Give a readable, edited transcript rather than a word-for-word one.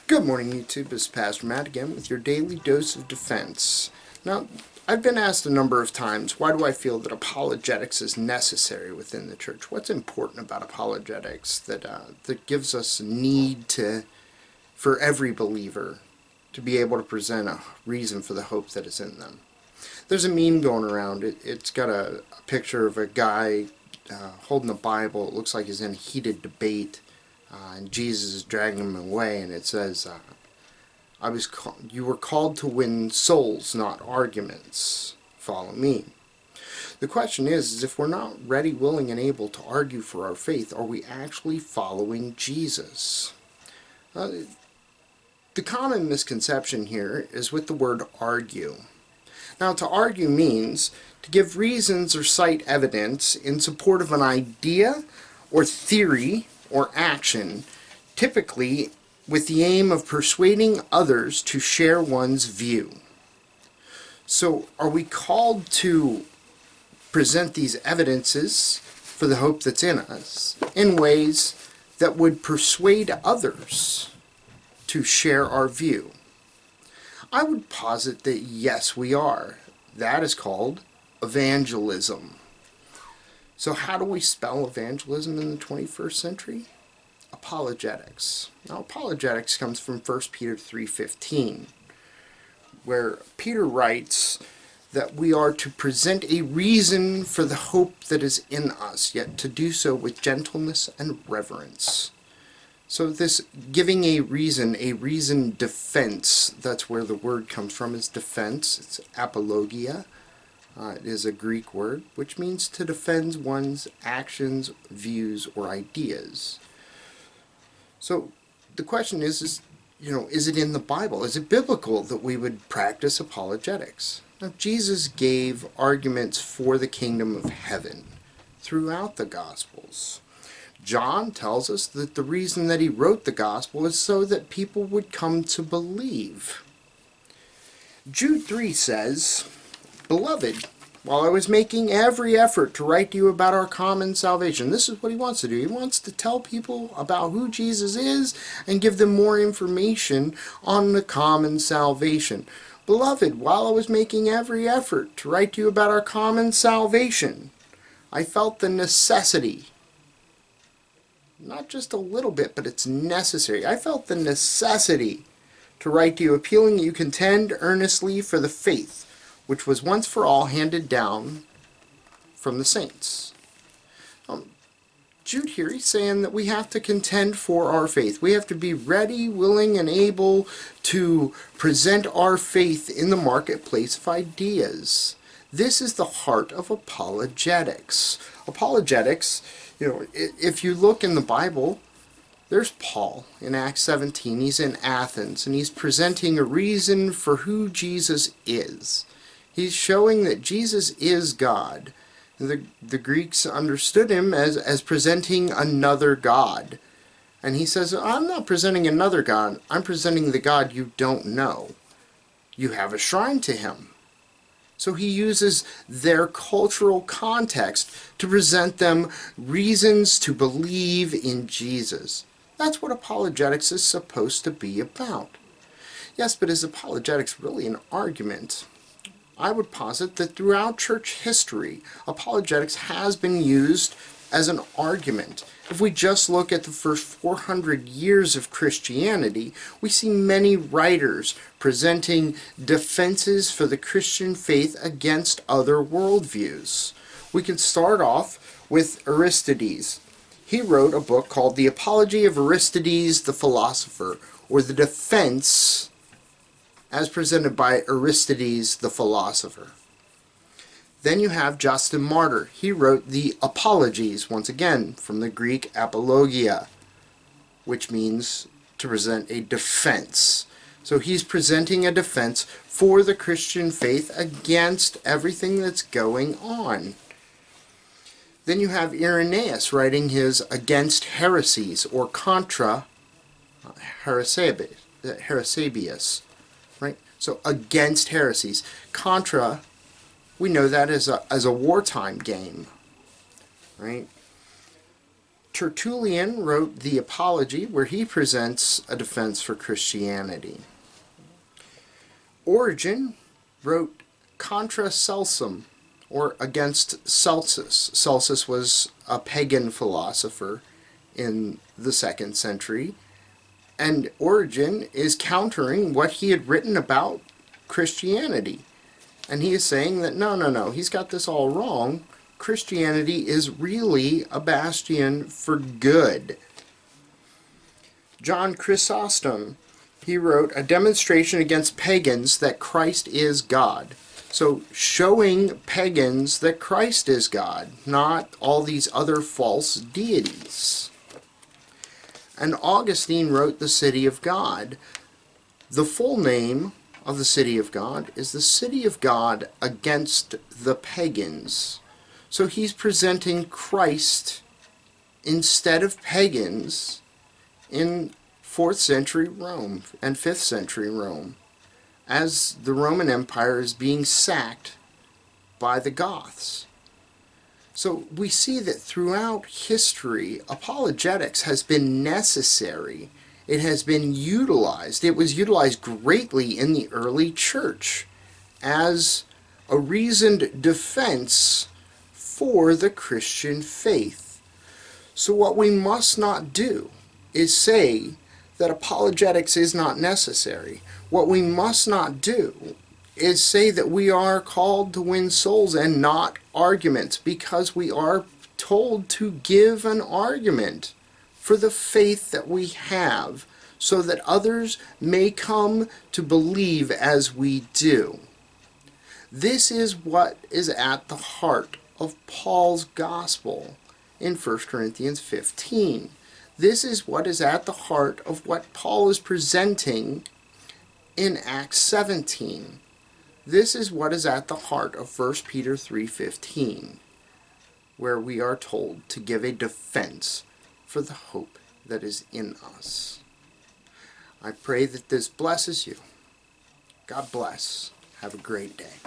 Good morning, YouTube. This is Pastor Matt again with your daily dose of defense. Now, I've been asked a number of times, why do I feel that apologetics is necessary within the church? What's important about apologetics that gives us a need for every believer to be able to present a reason for the hope that is in them? There's a meme going around. It's got a picture of a guy holding a Bible. It looks like he's in a heated debate. And Jesus is dragging him away, and it says, you were called to win souls, not arguments. Follow me. The question is if we're not ready, willing, and able to argue for our faith, are we actually following Jesus? The common misconception here is with the word argue. Now, to argue means to give reasons or cite evidence in support of an idea or theory or action, typically with the aim of persuading others to share one's view. So, are we called to present these evidences for the hope that's in us in ways that would persuade others to share our view? I would posit that yes, we are. That is called evangelism. So how do we spell evangelism in the 21st century? Apologetics. Now, apologetics comes from 1 Peter 3:15, where Peter writes that we are to present a reason for the hope that is in us, yet to do so with gentleness and reverence. So this giving a reason defense, that's where the word comes from, is defense. It's apologia. It is a Greek word, which means to defend one's actions, views, or ideas. So the question is it in the Bible? Is it biblical that we would practice apologetics? Now, Jesus gave arguments for the kingdom of heaven throughout the Gospels. John tells us that the reason that he wrote the Gospel is so that people would come to believe. Jude 3 says, "Beloved, while I was making every effort to write to you about our common salvation," this is what he wants to do. He wants to tell people about who Jesus is and give them more information on the common salvation. "Beloved, while I was making every effort to write to you about our common salvation, I felt the necessity," not just a little bit, but it's necessary. "I felt the necessity to write to you, appealing that you contend earnestly for the faith which was once for all handed down from the saints." Jude here, he's saying that we have to contend for our faith. We have to be ready, willing, and able to present our faith in the marketplace of ideas. This is the heart of apologetics. Apologetics, if you look in the Bible, there's Paul in Acts 17. He's in Athens, and he's presenting a reason for who Jesus is. He's showing that Jesus is God. The Greeks understood him as presenting another God. And he says, "I'm not presenting another God. I'm presenting the God you don't know. You have a shrine to him." So he uses their cultural context to present them reasons to believe in Jesus. That's what apologetics is supposed to be about. Yes, but is apologetics really an argument? I would posit that throughout church history, apologetics has been used as an argument. If we just look at the first 400 years of Christianity, we see many writers presenting defenses for the Christian faith against other worldviews. We can start off with Aristides. He wrote a book called The Apology of Aristides the Philosopher, or The Defense as presented by Aristides the Philosopher. Then you have Justin Martyr. He wrote the Apologies, once again from the Greek apologia, which means to present a defense. So he's presenting a defense for the Christian faith against everything that's going on. Then you have Irenaeus writing his Against Heresies, or Contra Heresibius. Right? So against heresies. Contra, we know that as a wartime game. Right? Tertullian wrote the Apology, where he presents a defense for Christianity. Origen wrote Contra Celsum, or against Celsus. Celsus was a pagan philosopher in the 2nd century, and Origen is countering what he had written about Christianity. And he is saying that no, he's got this all wrong. Christianity is really a bastion for good. John Chrysostom, he wrote A Demonstration Against Pagans that Christ is God. So showing pagans that Christ is God, not all these other false deities. And Augustine wrote The City of God. The full name of the City of God is the City of God against the pagans. So he's presenting Christ instead of pagans in 4th century Rome and 5th century Rome, as the Roman Empire is being sacked by the Goths. So we see that throughout history, apologetics has been necessary. It has been utilized. It was utilized greatly in the early church as a reasoned defense for the Christian faith. So what we must not do is say that apologetics is not necessary. What we must not do is say that we are called to win souls and not arguments, because we are told to give an argument for the faith that we have, so that others may come to believe as we do. This is what is at the heart of Paul's gospel in 1 Corinthians 15. This is what is at the heart of what Paul is presenting in Acts 17. This is what is at the heart of 1 Peter 3:15, where we are told to give a defense for the hope that is in us. I pray that this blesses you. God bless. Have a great day.